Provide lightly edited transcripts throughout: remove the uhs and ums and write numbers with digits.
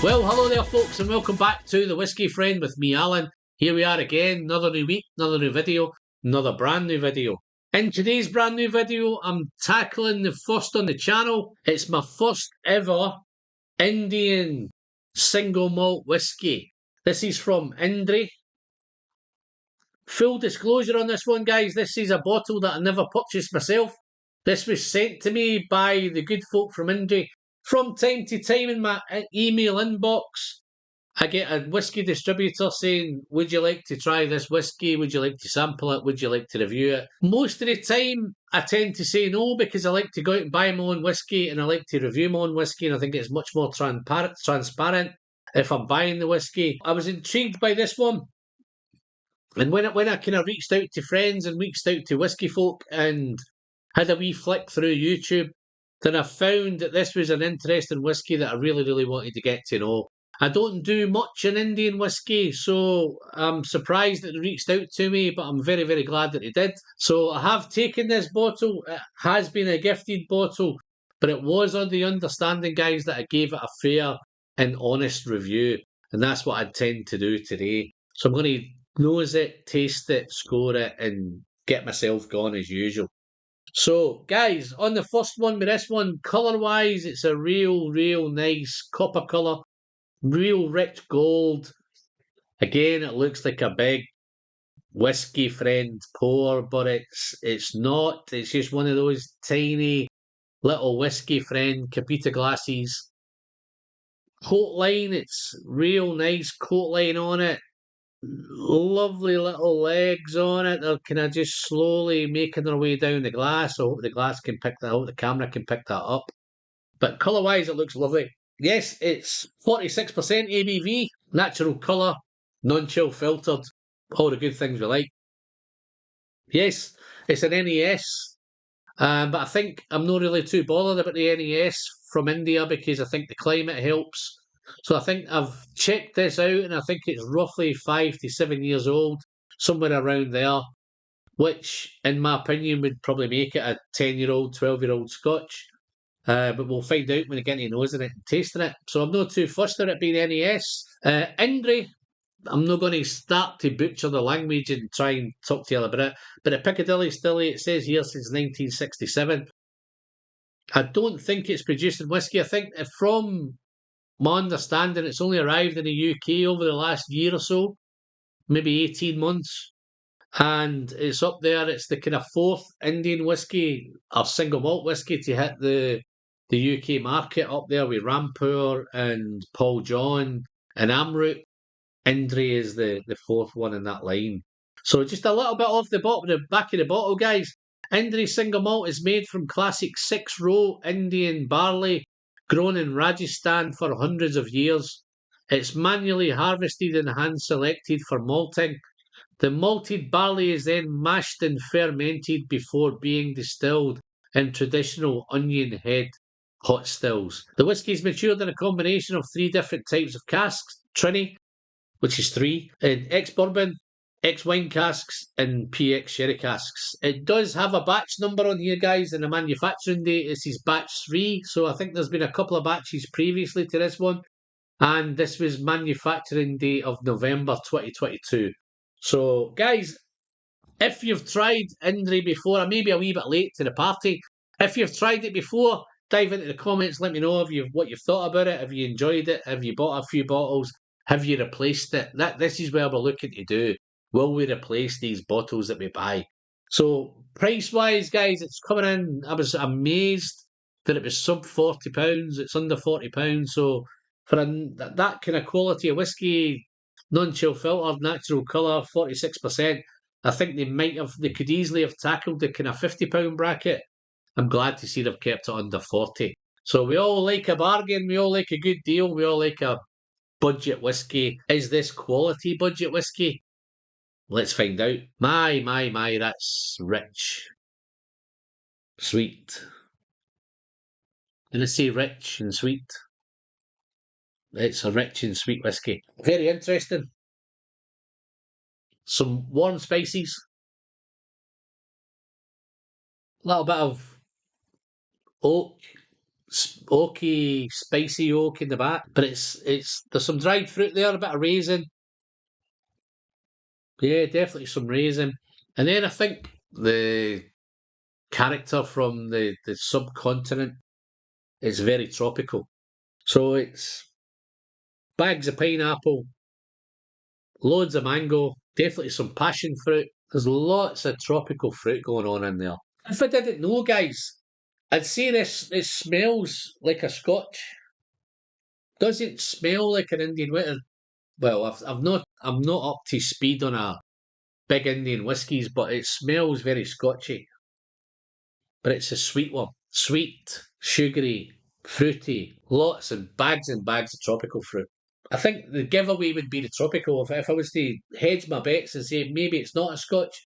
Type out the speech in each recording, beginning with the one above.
Well, hello there folks and welcome back to The Whiskey Friend with me, Alan. Here we are again, another new week, another new video, another brand new video. In today's brand new video, I'm tackling the first on the channel. It's my first ever Indian Single Malt Whisky. This is from INDRI. Full disclosure on this one, guys, this is a bottle that I never purchased myself. This was sent to me by the good folk from INDRI. From time to time in my email inbox, I get a whiskey distributor saying, would you like to try this whiskey? Would you like to sample it? Would you like to review it? Most of the time, I tend to say no because I like to go out and buy my own whiskey and I like to review my own whiskey, and I think it's much more transparent if I'm buying the whiskey. I was intrigued by this one. And when I kind of reached out to friends and reached out to whiskey folk and had a wee flick through YouTube, then I found that this was an interesting whiskey that I really wanted to get to know. I don't do much in Indian whiskey, so I'm surprised that they reached out to me, but I'm very glad that they did. So I have taken this bottle. It has been a gifted bottle, but it was on the understanding, guys, that I gave it a fair and honest review, and that's what I tend to do today. So I'm going to nose it, taste it, score it, and get myself gone as usual. So, guys, on the first one with this one, colour-wise, it's a real nice copper colour, real rich gold. Again, it looks like a big whiskey friend pour, but it's not. It's just one of those tiny little whiskey friend Capita glasses. Coat line, it's real nice coat line on it. Lovely little legs on it. They're kind of just slowly making their way down the glass. I hope the glass can pick that up. The camera can pick that up. But colour-wise, it looks lovely. Yes, it's 46% ABV, natural colour, non-chill filtered, all the good things we like. Yes, it's an NES, but I think I'm not really too bothered about the NES from India because I think the climate helps. So I think I've checked this out and I think it's roughly 5 to 7 years old, somewhere around there, which in my opinion would probably make it a 10-year-old, 12-year-old Scotch. But we'll find out when I get to nosing it and tasting it. So I'm not too fussed at it being NES. INDRI, I'm not going to start to butcher the language and try and talk to you about it, but at Piccadilly Stilly, it says here since 1967. I don't think it's producing whiskey. I think from my understanding, it's only arrived in the UK over the last year or so, maybe 18 months. And it's up there, it's the kind of fourth Indian whiskey, or single malt whiskey to hit the UK market up there with Rampur and Paul John and Amrut. INDRI is the fourth one in that line. So just a little bit off the back of the bottle, guys. INDRI single malt is made from classic 6-row Indian barley grown in Rajasthan for hundreds of years. It's manually harvested and hand-selected for malting. The malted barley is then mashed and fermented before being distilled in traditional onion head hot stills. The whisky is matured in a combination of 3 different types of casks: Trini, which is 3, and ex-bourbon, ex-wine casks, and PX sherry casks. It does have a batch number on here, guys, and a manufacturing date. This is batch 3, so I think there's been a couple of batches previously to this one, and this was manufacturing date of November 2022. So, guys, if you've tried INDRI before, I may be a wee bit late to the party. If you've tried it before, dive into the comments, let me know what you've thought about it. Have you enjoyed it? Have you bought a few bottles? Have you replaced it? This is where we're looking to do. Will we replace these bottles that we buy? So, price-wise, guys, it's coming in. I was amazed that it was sub £40. It's under £40. So, for that kind of quality of whiskey, non-chill filtered, natural colour, 46%. I think they could easily have tackled the kind of £50 bracket. I'm glad to see they've kept it under 40. So we all like a bargain, we all like a good deal, we all like a budget whiskey. Is this quality budget whiskey? Let's find out. My, that's rich. Sweet. Did I say rich and sweet? It's a rich and sweet whiskey. Very interesting. Some warm spices. A little bit of oak, oaky, spicy oak in the back, but it's there's some dried fruit there, a bit of raisin. Yeah, definitely some raisin. And then I think the character from the subcontinent is very tropical. So it's bags of pineapple, loads of mango, definitely some passion fruit. There's lots of tropical fruit going on in there. If I didn't know, guys, I'd say this it smells like a Scotch. Doesn't smell like an Indian whiskey. Well, I'm not up to speed on a big Indian whiskies, but it smells very Scotchy. But it's a sweet one. Sweet, sugary, fruity, lots and bags of tropical fruit. I think the giveaway would be the tropical. If I was to hedge my bets and say maybe it's not a Scotch,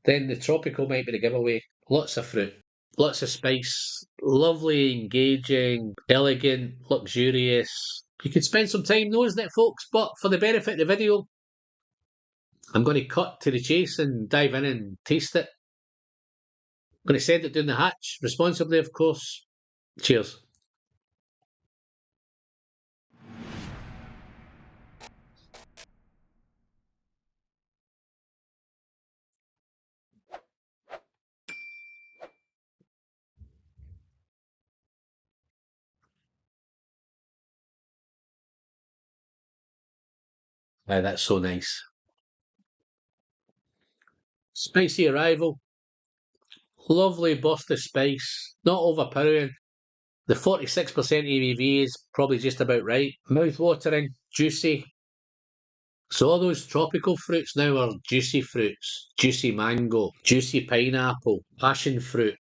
then the tropical might be the giveaway. Lots of fruit, lots of spice, lovely, engaging, elegant, luxurious. You could spend some time nosing it, folks, but for the benefit of the video, I'm going to cut to the chase and dive in and taste it. I'm going to send it down the hatch, responsibly, of course. Cheers. That's so nice. Spicy arrival. Lovely burst of spice. Not overpowering. The 46% ABV is probably just about right. Mouth-watering, juicy. So all those tropical fruits now are juicy fruits. Juicy mango, juicy pineapple, passion fruit.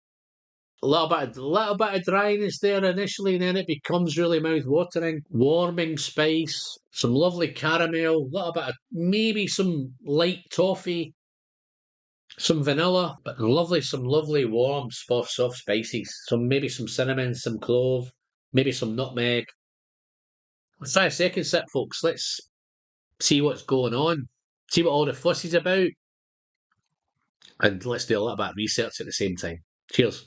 A little bit of dryness there initially, and then it becomes really mouth-watering. Warming spice, some lovely caramel, a little bit of maybe some light toffee, some vanilla, but some lovely warm, soft spices. Maybe some cinnamon, some clove, maybe some nutmeg. Let's try a second sip, folks. Let's see what's going on, see what all the fuss is about, and let's do a little bit of research at the same time. Cheers.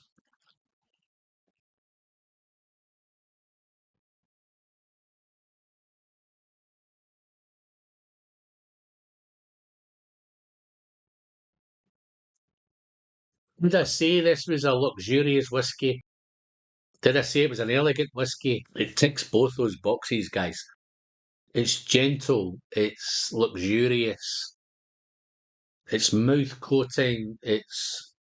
Did I say this was a luxurious whiskey? Did I say it was an elegant whiskey? It ticks both those boxes, guys. It's gentle, it's luxurious, it's mouth coating, it's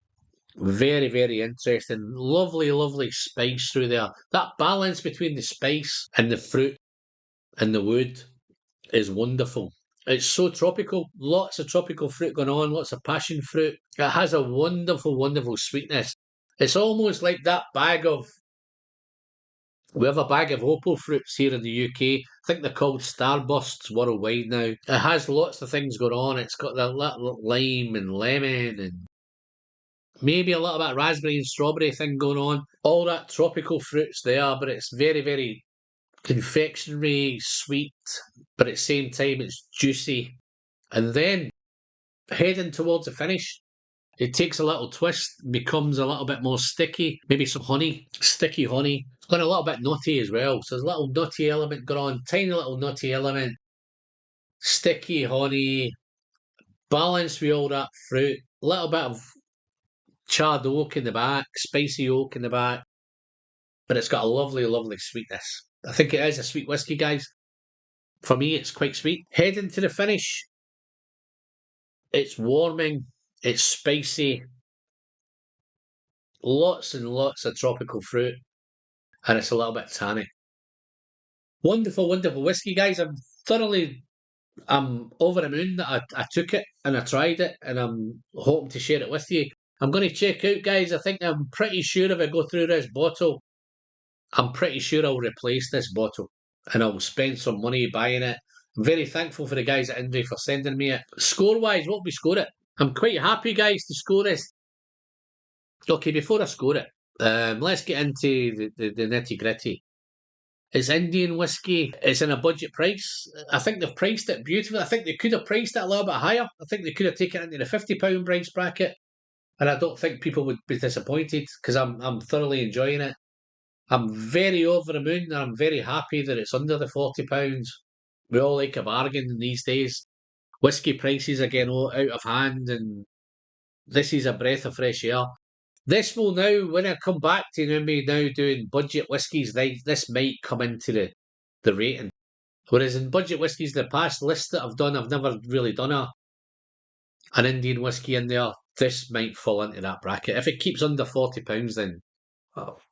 very, very interesting. Lovely spice through there. That balance between the spice and the fruit and the wood is wonderful. It's so tropical. Lots of tropical fruit going on, lots of passion fruit. It has a wonderful sweetness. It's almost like that bag of we have a bag of opal fruits here in the UK. I think they're called Starbursts worldwide now. It has lots of things going on. It's got that little lime and lemon and maybe a little bit of raspberry and strawberry thing going on. All that tropical fruits there, but it's very confectionery, sweet, but at the same time it's juicy. And then heading towards the finish, it takes a little twist, becomes a little bit more sticky, maybe some honey, sticky honey. It's got a little bit nutty as well. So there's a little nutty element going on, tiny little nutty element, sticky honey, balanced with all that fruit, a little bit of charred oak in the back, spicy oak in the back, but it's got a lovely sweetness. I think it is a sweet whiskey, guys. For me, it's quite sweet. Heading to the finish, it's warming, it's spicy, lots and lots of tropical fruit, and it's a little bit tannic. Wonderful whiskey, guys. I'm over the moon that I took it and I tried it, and I'm hoping to share it with you. I'm going to check out, guys. I think I'm pretty sure if I go through this bottle, I'm pretty sure I'll replace this bottle and I'll spend some money buying it. I'm very thankful for the guys at INDRI for sending me it. Score wise, what we score it? I'm quite happy, guys, to score this. Okay, before I score it, let's get into the nitty gritty. It's Indian whiskey. It's in a budget price. I think they've priced it beautifully. I think they could have priced it a little bit higher. I think they could have taken it into the £50 price bracket, and I don't think people would be disappointed because I'm thoroughly enjoying it. I'm very over the moon and I'm very happy that it's under the £40. We all like a bargain these days. Whiskey prices are getting out of hand, and this is a breath of fresh air. This will now, when I come back to me now doing budget whiskies, this might come into the rating. Whereas in budget whiskies, the past lists that I've done, I've never really done an Indian whiskey in there. This might fall into that bracket. If it keeps under £40, then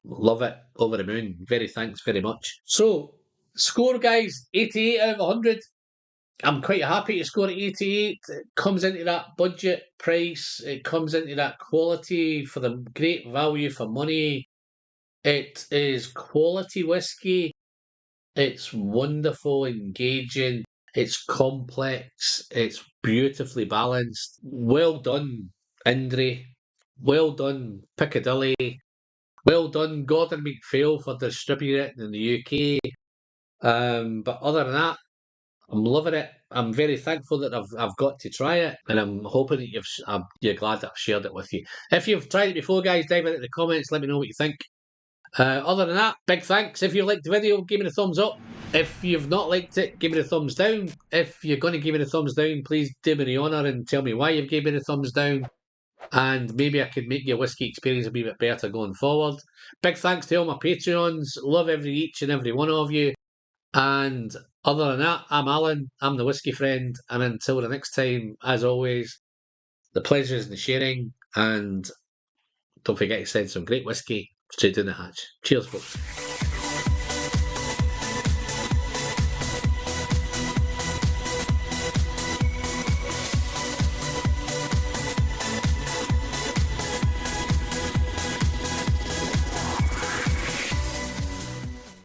love it, over the moon. Very thanks very much. So, score, guys, 88 out of 100. I'm quite happy to score at 88. It comes into that budget price. It comes into that quality for the great value for money. It is quality whiskey. It's wonderful, engaging. It's complex. It's beautifully balanced. Well done, INDRI. Well done, Piccadilly. Well done, Gordon MacPhail, for distributing it in the UK. But other than that, I'm loving it. I'm very thankful that I've got to try it, and I'm hoping that you're glad that I've shared it with you. If you've tried it before, guys, dive into the comments. Let me know what you think. Other than that, big thanks. If you liked the video, give me a thumbs up. If you've not liked it, give me a thumbs down. If you're going to give me a thumbs down, please do me the honour and tell me why you've given me a thumbs down. And maybe I could make your whiskey experience a wee bit better going forward. Big thanks to all my Patreons. Love each and every one of you. And other than that, I'm Alan. I'm the Whiskey Friend. And until the next time, as always, the pleasure is in the sharing. And don't forget to send some great whiskey straight down the hatch. Cheers, folks.